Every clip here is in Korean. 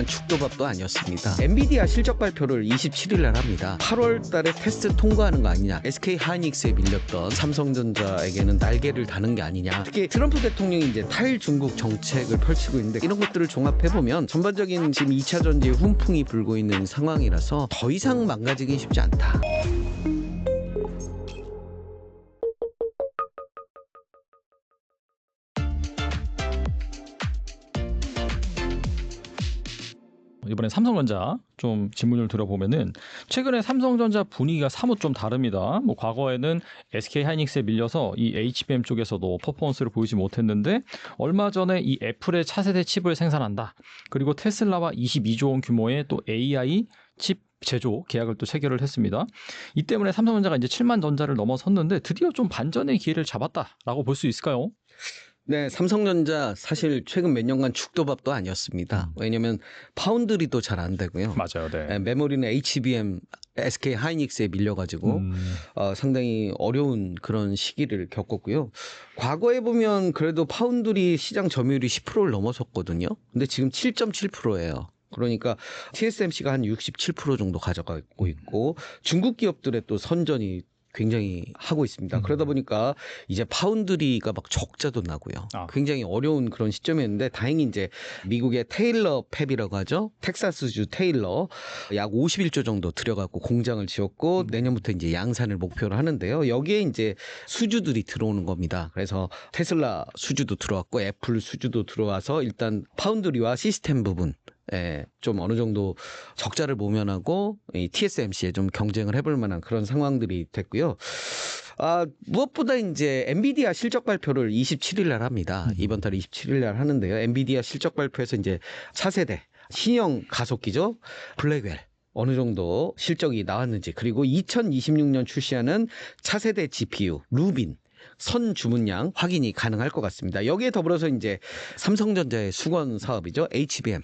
죽도밥도 아니었습니다. 엔비디아 실적 발표를 27일 날 합니다. 8월 달에 테스트 통과하는 거 아니냐, SK 하이닉스에 밀렸던 삼성전자에게는 날개를 다는 게 아니냐, 특히 트럼프 대통령이 이제 탈중국 정책을 펼치고 있는데 이런 것들을 종합해보면 전반적인 지금 2차 전지의 훈풍이 불고 있는 상황이라서 더 이상 망가지긴 쉽지 않다. 이번에 삼성전자 좀 질문을 들어보면은 최근에 삼성전자 분위기가 사뭇 좀 다릅니다. 뭐 과거에는 SK 하이닉스에 밀려서 이 HBM 쪽에서도 퍼포먼스를 보이지 못했는데 얼마 전에 이 애플의 차세대 칩을 생산한다. 그리고 테슬라와 22조 원 규모의 또 AI 칩 제조 계약을 또 체결을 했습니다. 이 때문에 삼성전자가 이제 7만 전자를 넘어섰는데 드디어 좀 반전의 기회를 잡았다라고 볼 수 있을까요? 네, 삼성전자 사실 최근 몇 년간 죽도밥도 아니었습니다. 왜냐하면 파운드리도 잘 안 되고요. 맞아요. 네. 메모리는 HBM, SK 하이닉스에 밀려가지고 상당히 어려운 그런 시기를 겪었고요. 과거에 보면 그래도 파운드리 시장 점유율이 10%를 넘어섰거든요. 근데 지금 7.7%예요. 그러니까 TSMC가 한 67% 정도 가져가고 있고 중국 기업들의 또 선전이 굉장히 하고 있습니다. 그러다 보니까 이제 파운드리가 막 적자도 나고요. 굉장히 어려운 그런 시점이었는데 다행히 이제 미국의 테일러 팹이라고 하죠. 텍사스주 테일러 약 51조 정도 들여갖고 공장을 지었고 내년부터 이제 양산을 목표로 하는데요. 여기에 이제 수주들이 들어오는 겁니다. 그래서 테슬라 수주도 들어왔고 애플 수주도 들어와서 일단 파운드리와 시스템 부분 좀 어느 정도 적자를 모면하고 이 TSMC에 좀 경쟁을 해볼 만한 그런 상황들이 됐고요. 무엇보다 이제 엔비디아 실적 발표를 27일 날 합니다. 이번 달 27일 날 하는데요. 엔비디아 실적 발표에서 이제 차세대 신형 가속기죠. 블랙웰 어느 정도 실적이 나왔는지, 그리고 2026년 출시하는 차세대 GPU 루빈 선 주문량 확인이 가능할 것 같습니다. 여기에 더불어서 이제 삼성전자의 수건 사업이죠. HBM.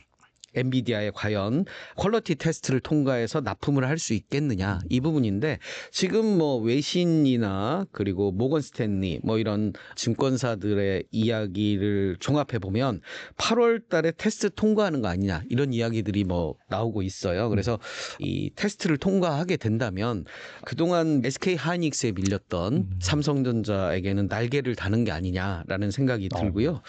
엔비디아에 과연 퀄리티 테스트를 통과해서 납품을 할 수 있겠느냐, 이 부분인데 지금 뭐 외신이나 그리고 모건 스탠리 뭐 이런 증권사들의 이야기를 종합해 보면 8월 달에 테스트 통과하는 거 아니냐, 이런 이야기들이 뭐 나오고 있어요. 그래서 이 테스트를 통과하게 된다면 그동안 SK 하이닉스에 밀렸던 삼성전자에게는 날개를 다는 게 아니냐라는 생각이 들고요.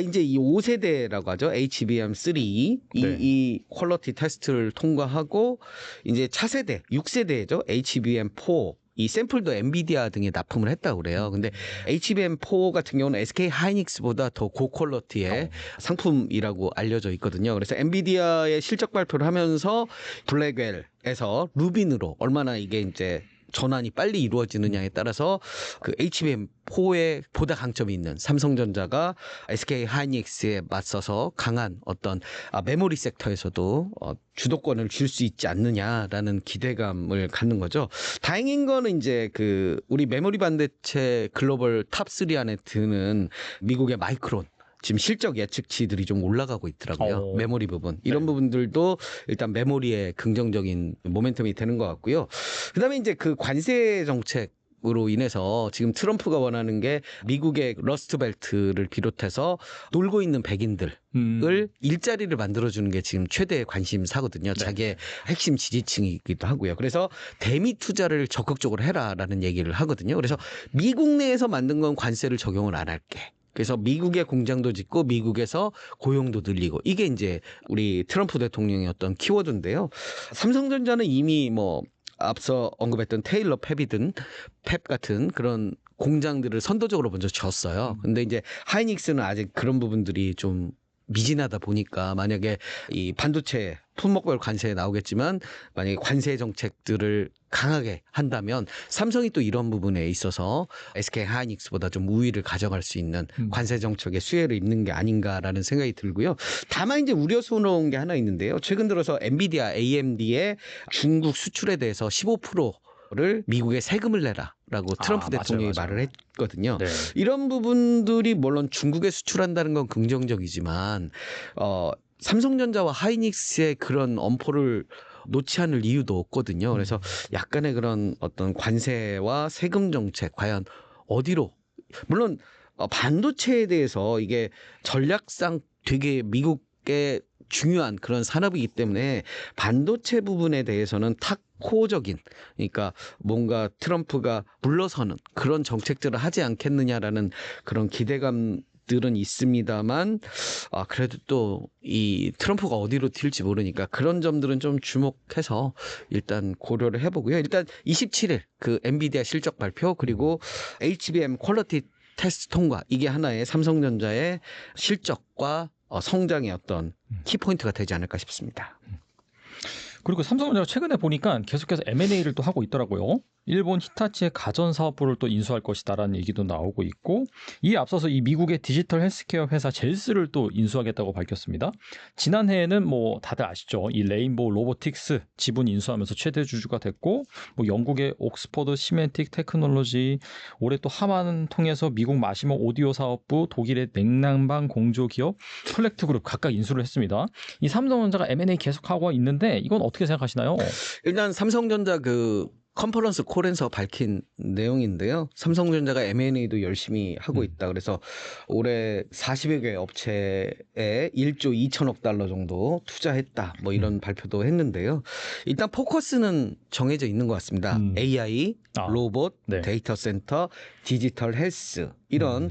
이제 이 5세대라고 하죠. HBM3 이 퀄리티 테스트를 통과하고 이제 차세대 6세대죠. HBM4 이 샘플도 엔비디아 등에 납품을 했다고 그래요. 근데 HBM4 같은 경우는 SK 하이닉스보다 더 고퀄리티의 상품이라고 알려져 있거든요. 그래서 엔비디아의 실적 발표를 하면서 블랙웰에서 루빈으로 얼마나 이게 이제 전환이 빨리 이루어지느냐에 따라서 그 HBM4에 보다 강점이 있는 삼성전자가 SK 하이닉스에 맞서서 강한 어떤 메모리 섹터에서도 주도권을 줄 수 있지 않느냐라는 기대감을 갖는 거죠. 다행인 거는 이제 그 우리 메모리 반도체 글로벌 탑3 안에 드는 미국의 마이크론, 지금 실적 예측치들이 좀 올라가고 있더라고요. 메모리 부분. 이런 부분들도 일단 메모리에 긍정적인 모멘텀이 되는 것 같고요. 그다음에 이제 그 관세 정책 으로 인해서 지금 트럼프가 원하는 게 미국의 러스트벨트를 비롯해서 놀고 있는 백인들을 일자리를 만들어주는 게 지금 최대의 관심사거든요. 자기의 핵심 지지층이기도 하고요. 그래서 대미 투자를 적극적으로 해라라는 얘기를 하거든요. 그래서 미국 내에서 만든 건 관세를 적용을 안 할게. 그래서 미국의 공장도 짓고 미국에서 고용도 늘리고, 이게 이제 우리 트럼프 대통령의 어떤 키워드인데요. 삼성전자는 이미 뭐 앞서 언급했던 테일러 팹이든 팹 같은 그런 공장들을 선도적으로 먼저 졌어요. 근데 이제 하이닉스는 아직 그런 부분들이 좀 미진하다 보니까 만약에 이 반도체 품목별 관세에 나오겠지만 만약에 관세 정책들을 강하게 한다면 삼성이 또 이런 부분에 있어서 SK 하이닉스보다 좀 우위를 가져갈 수 있는 관세 정책의 수혜를 입는 게 아닌가라는 생각이 들고요. 다만 이제 우려스러운 게 하나 있는데요. 최근 들어서 엔비디아, AMD의 중국 수출에 대해서 15%를 미국에 세금을 내라라고 트럼프 대통령이 말을 했거든요. 이런 부분들이 물론 중국에 수출한다는 건 긍정적이지만 삼성전자와 하이닉스의 그런 엄포를 놓지 않을 이유도 없거든요. 그래서 약간의 그런 어떤 관세와 세금 정책 과연 어디로, 물론 반도체에 대해서 이게 전략상 되게 미국의 중요한 그런 산업이기 때문에 반도체 부분에 대해서는 탁코적인, 그러니까 뭔가 트럼프가 물러서는 그런 정책들을 하지 않겠느냐라는 그런 기대감들은 있습니다만, 그래도 또 이 트럼프가 어디로 튈지 모르니까 그런 점들은 좀 주목해서 일단 고려를 해보고요. 일단 27일 그 엔비디아 실적 발표, 그리고 HBM 퀄리티 테스트 통과, 이게 하나의 삼성전자의 실적과 성장의 어떤 키포인트가 되지 않을까 싶습니다. 그리고 삼성전자가 최근에 보니까 계속해서 M&A를 또 하고 있더라고요. 일본 히타치의 가전 사업부를 또 인수할 것이다라는 얘기도 나오고 있고, 이에 앞서서 이 미국의 디지털 헬스케어 회사 젤스를 또 인수하겠다고 밝혔습니다. 지난해에는 뭐 다들 아시죠? 이 레인보우 로보틱스 지분 인수하면서 최대 주주가 됐고, 뭐 영국의 옥스퍼드 시멘틱 테크놀로지, 올해 또 하만 통해서 미국 마시모 오디오 사업부, 독일의 냉난방 공조 기업 플렉트 그룹 각각 인수를 했습니다. 이 삼성전자가 M&A 계속하고 있는데 이건 어떻게 생각하시나요? 일단 삼성전자 그 컨퍼런스 콜에서 밝힌 내용인데요. 삼성전자가 M&A도 열심히 하고 있다. 그래서 올해 40여 개 업체에 1조 2천억 달러 정도 투자했다. 뭐 이런 발표도 했는데요. 일단 포커스는 정해져 있는 것 같습니다. AI, 로봇, 네. 데이터 센터, 디지털 헬스, 이런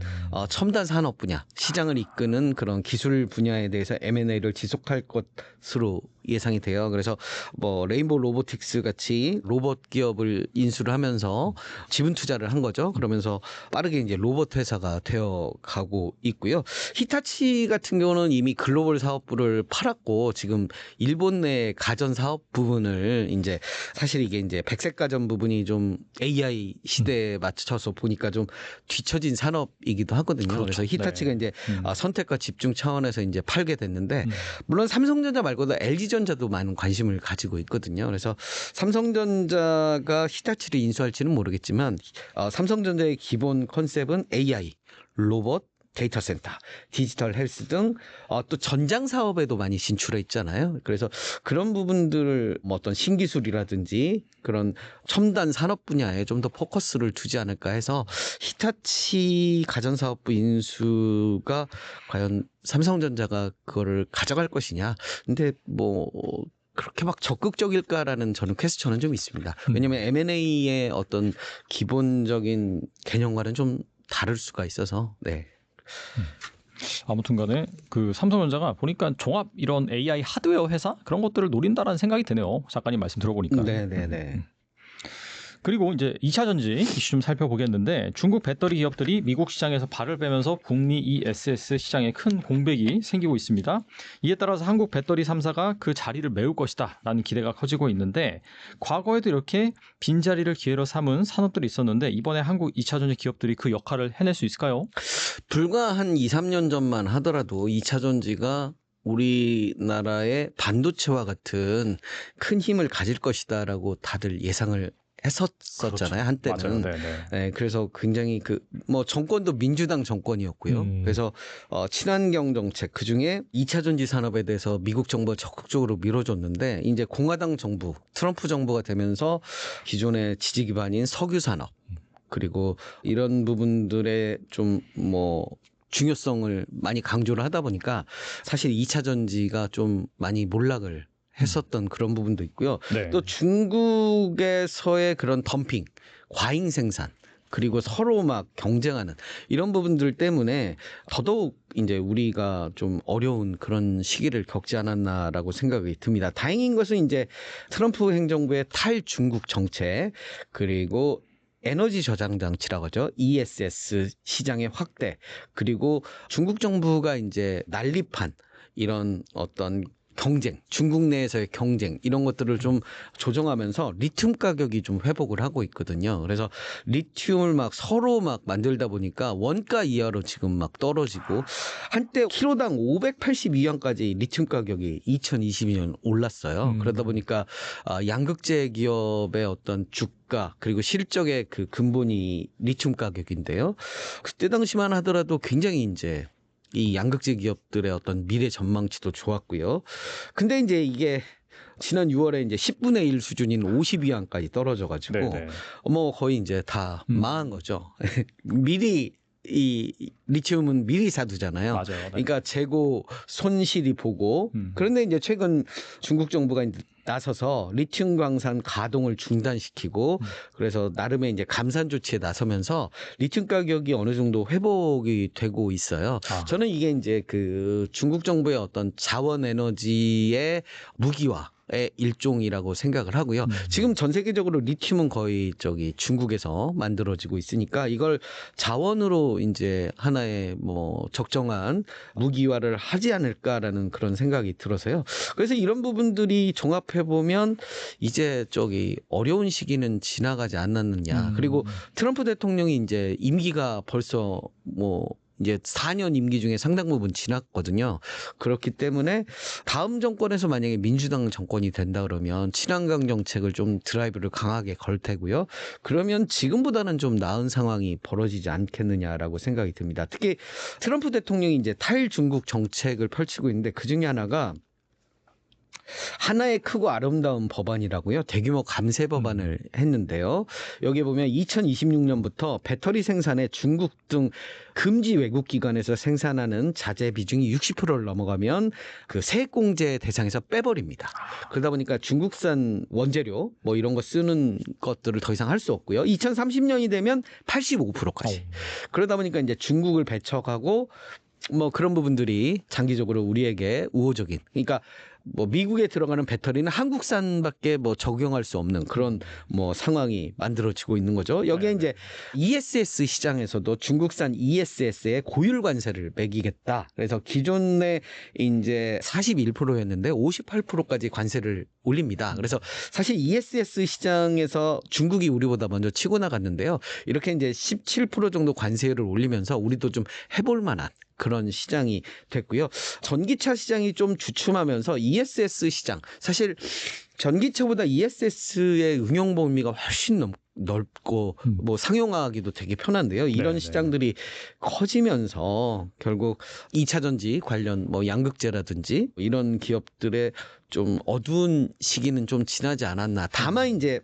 첨단 산업 분야, 시장을 이끄는 그런 기술 분야에 대해서 M&A를 지속할 것으로 예상이 돼요. 그래서 뭐 레인보우 로보틱스 같이 로봇 기업을 인수를 하면서 지분 투자를 한 거죠. 그러면서 빠르게 이제 로봇 회사가 되어 가고 있고요. 히타치 같은 경우는 이미 글로벌 사업부를 팔았고, 지금 일본 내 가전 사업 부분을 이제, 사실 이게 이제 백색 가전 부분이 좀 AI 시대에 맞춰서 보니까 좀 뒤처진 산업이기도 하거든요. 그렇죠. 그래서 히타치가 네. 이제 선택과 집중 차원에서 이제 팔게 됐는데, 물론 삼성전자 말고도 LG전자도 많은 관심을 가지고 있거든요. 그래서 삼성전자가 히타치를 인수할지는 모르겠지만, 삼성전자의 기본 컨셉은 AI, 로봇, 데이터 센터, 디지털 헬스 등 또 전장 사업에도 많이 진출해 있잖아요. 그래서 그런 부분들을 뭐 어떤 신기술이라든지 그런 첨단 산업 분야에 좀 더 포커스를 두지 않을까 해서, 히타치 가전사업부 인수가 과연 삼성전자가 그거를 가져갈 것이냐. 근데 뭐 그렇게 막 적극적일까라는 저는 퀘스천은 좀 있습니다. 왜냐하면 M&A의 어떤 기본적인 개념과는 좀 다를 수가 있어서. 네. 아무튼간에 그 삼성전자가 보니까 종합 이런 AI 하드웨어 회사 그런 것들을 노린다라는 생각이 드네요. 작가님 말씀 들어보니까. 네네네. 그리고 이제 2차 전지 이슈 좀 살펴보겠는데, 중국 배터리 기업들이 미국 시장에서 발을 빼면서 북미 ESS 시장에 큰 공백이 생기고 있습니다. 이에 따라서 한국 배터리 3사가 그 자리를 메울 것이다라는 기대가 커지고 있는데, 과거에도 이렇게 빈자리를 기회로 삼은 산업들이 있었는데 이번에 한국 2차 전지 기업들이 그 역할을 해낼 수 있을까요? 불과 한 2, 3년 전만 하더라도 2차 전지가 우리나라의 반도체와 같은 큰 힘을 가질 것이다라고 다들 예상을 했었잖아요. 한때는. 맞아요. 네네. 네, 그래서 굉장히 뭐 정권도 민주당 정권이었고요. 그래서 친환경 정책, 그중에 2차 전지 산업에 대해서 미국 정부가 적극적으로 밀어줬는데, 이제 공화당 정부, 트럼프 정부가 되면서 기존의 지지 기반인 석유 산업, 그리고 이런 부분들의 좀 뭐 중요성을 많이 강조를 하다 보니까 사실 2차 전지가 좀 많이 몰락을 했었던 그런 부분도 있고요. 네. 또 중국에서의 그런 덤핑, 과잉 생산, 그리고 서로 막 경쟁하는 이런 부분들 때문에 더더욱 이제 우리가 좀 어려운 그런 시기를 겪지 않았나라고 생각이 듭니다. 다행인 것은 이제 트럼프 행정부의 탈중국 정책, 그리고 에너지 저장 장치라고 하죠. ESS 시장의 확대, 그리고 중국 정부가 이제 난립한 이런 어떤 경쟁, 중국 내에서의 경쟁, 이런 것들을 좀 조정하면서 리튬 가격이 좀 회복을 하고 있거든요. 그래서 리튬을 막 서로 막 만들다 보니까 원가 이하로 지금 막 떨어지고, 한때 키로당 582원까지 리튬 가격이 2022년 올랐어요. 그러다 보니까 양극재 기업의 어떤 주가, 그리고 실적의 그 근본이 리튬 가격인데요. 그때 당시만 하더라도 굉장히 이제 이 양극재 기업들의 어떤 미래 전망치도 좋았고요. 근데 이제 이게 지난 6월에 이제 10분의 1 수준인 52원까지 떨어져가지고 네네. 뭐 거의 이제 다 망한 거죠. 미리 이 리튬은 미리 사두잖아요. 맞아요. 네. 그러니까 재고 손실이 보고 그런데 이제 최근 중국 정부가 이제 나서서 리튬 광산 가동을 중단시키고 그래서 나름의 이제 감산 조치에 나서면서 리튬 가격이 어느 정도 회복이 되고 있어요. 저는 이게 이제 그 중국 정부의 어떤 자원 에너지의 무기화 의 일종이라고 생각을 하고요. 지금 전 세계적으로 리튬은 거의 중국에서 만들어지고 있으니까 이걸 자원으로 이제 하나의 뭐 적정한 무기화를 하지 않을까라는 그런 생각이 들어서요. 그래서 이런 부분들이 종합해 보면 이제 어려운 시기는 지나가지 않았느냐. 그리고 트럼프 대통령이 이제 임기가 벌써 뭐 이제 4년 임기 중에 상당 부분 지났거든요. 그렇기 때문에 다음 정권에서 만약에 민주당 정권이 된다 그러면 친환경 정책을 좀 드라이브를 강하게 걸 테고요. 그러면 지금보다는 좀 나은 상황이 벌어지지 않겠느냐라고 생각이 듭니다. 특히 트럼프 대통령이 이제 탈중국 정책을 펼치고 있는데 그 중에 하나가 하나의 크고 아름다운 법안이라고요. 대규모 감세 법안을 했는데요. 여기 보면 2026년부터 배터리 생산에 중국 등 금지 외국 기관에서 생산하는 자재 비중이 60%를 넘어가면 그 세액공제 대상에서 빼버립니다. 그러다 보니까 중국산 원재료 뭐 이런 거 쓰는 것들을 더 이상 할 수 없고요. 2030년이 되면 85%까지. 그러다 보니까 이제 중국을 배척하고 뭐 그런 부분들이 장기적으로 우리에게 우호적인, 그러니까 뭐 미국에 들어가는 배터리는 한국산밖에 뭐 적용할 수 없는 그런 뭐 상황이 만들어지고 있는 거죠. 여기에 이제 ESS 시장에서도 중국산 ESS에 고율 관세를 매기겠다. 그래서 기존에 이제 41%였는데 58%까지 관세를 올립니다. 그래서 사실 ESS 시장에서 중국이 우리보다 먼저 치고 나갔는데요. 이렇게 이제 17% 정도 관세를 올리면서 우리도 좀 해볼 만한 그런 시장이 됐고요. 전기차 시장이 좀 주춤하면서 ESS 시장, 사실 전기차보다 ESS의 응용 범위가 훨씬 넓고 뭐 상용화하기도 되게 편한데요. 이런 네네. 시장들이 커지면서 결국 2차 전지 관련 뭐 양극재라든지 이런 기업들의 좀 어두운 시기는 좀 지나지 않았나. 다만 이제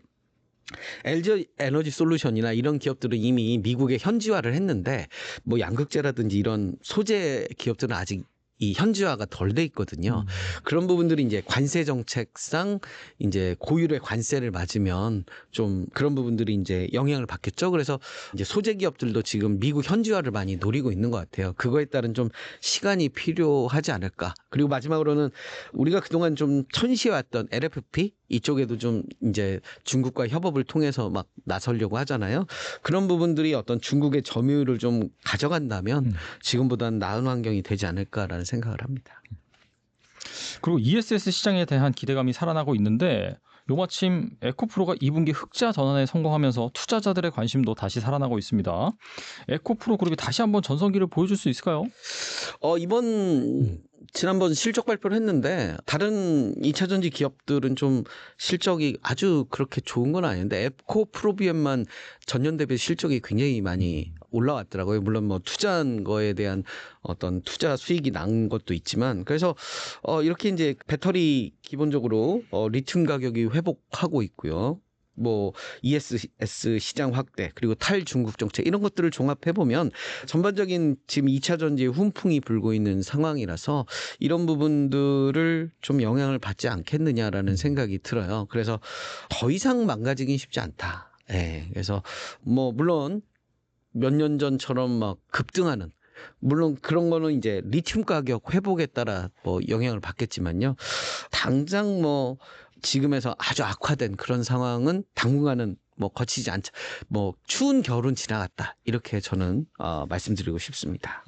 LG 에너지 솔루션이나 이런 기업들은 이미 미국에 현지화를 했는데 뭐 양극재라든지 이런 소재 기업들은 아직 이 현지화가 덜 돼 있거든요. 그런 부분들이 이제 관세 정책상 이제 고율의 관세를 맞으면 좀 그런 부분들이 이제 영향을 받겠죠. 그래서 이제 소재 기업들도 지금 미국 현지화를 많이 노리고 있는 것 같아요. 그거에 따른 좀 시간이 필요하지 않을까. 그리고 마지막으로는 우리가 그동안 좀 천시해왔던 LFP 이쪽에도 좀 이제 중국과 협업을 통해서 막 나서려고 하잖아요. 그런 부분들이 어떤 중국의 점유율을 좀 가져간다면 지금보다는 나은 환경이 되지 않을까라는 생각을 합니다. 그리고 ESS 시장에 대한 기대감이 살아나고 있는데 요마침 에코프로가 2분기 흑자 전환에 성공하면서 투자자들의 관심도 다시 살아나고 있습니다. 에코프로 그룹이 다시 한번 전성기를 보여줄 수 있을까요? 지난번 실적 발표를 했는데 다른 2차 전지 기업들은 좀 실적이 아주 그렇게 좋은 건 아닌데 에코프로비엠만 전년 대비 실적이 굉장히 많이 올라왔더라고요. 물론 뭐 투자한 거에 대한 어떤 투자 수익이 난 것도 있지만 그래서 이렇게 이제 배터리 기본적으로 리튬 가격이 회복하고 있고요. 뭐 ESS 시장 확대 그리고 탈중국 정책 이런 것들을 종합해 보면 전반적인 지금 2차 전지의 훈풍이 불고 있는 상황이라서 이런 부분들을 좀 영향을 받지 않겠느냐라는 생각이 들어요. 그래서 더 이상 망가지긴 쉽지 않다. 예. 그래서 뭐 물론 몇 년 전처럼 막 급등하는, 물론 그런 거는 이제 리튬 가격 회복에 따라 뭐 영향을 받겠지만요. 당장 뭐 지금에서 아주 악화된 그런 상황은 당분간은 뭐 거치지 않자. 뭐 추운 겨울은 지나갔다. 이렇게 저는 말씀드리고 싶습니다.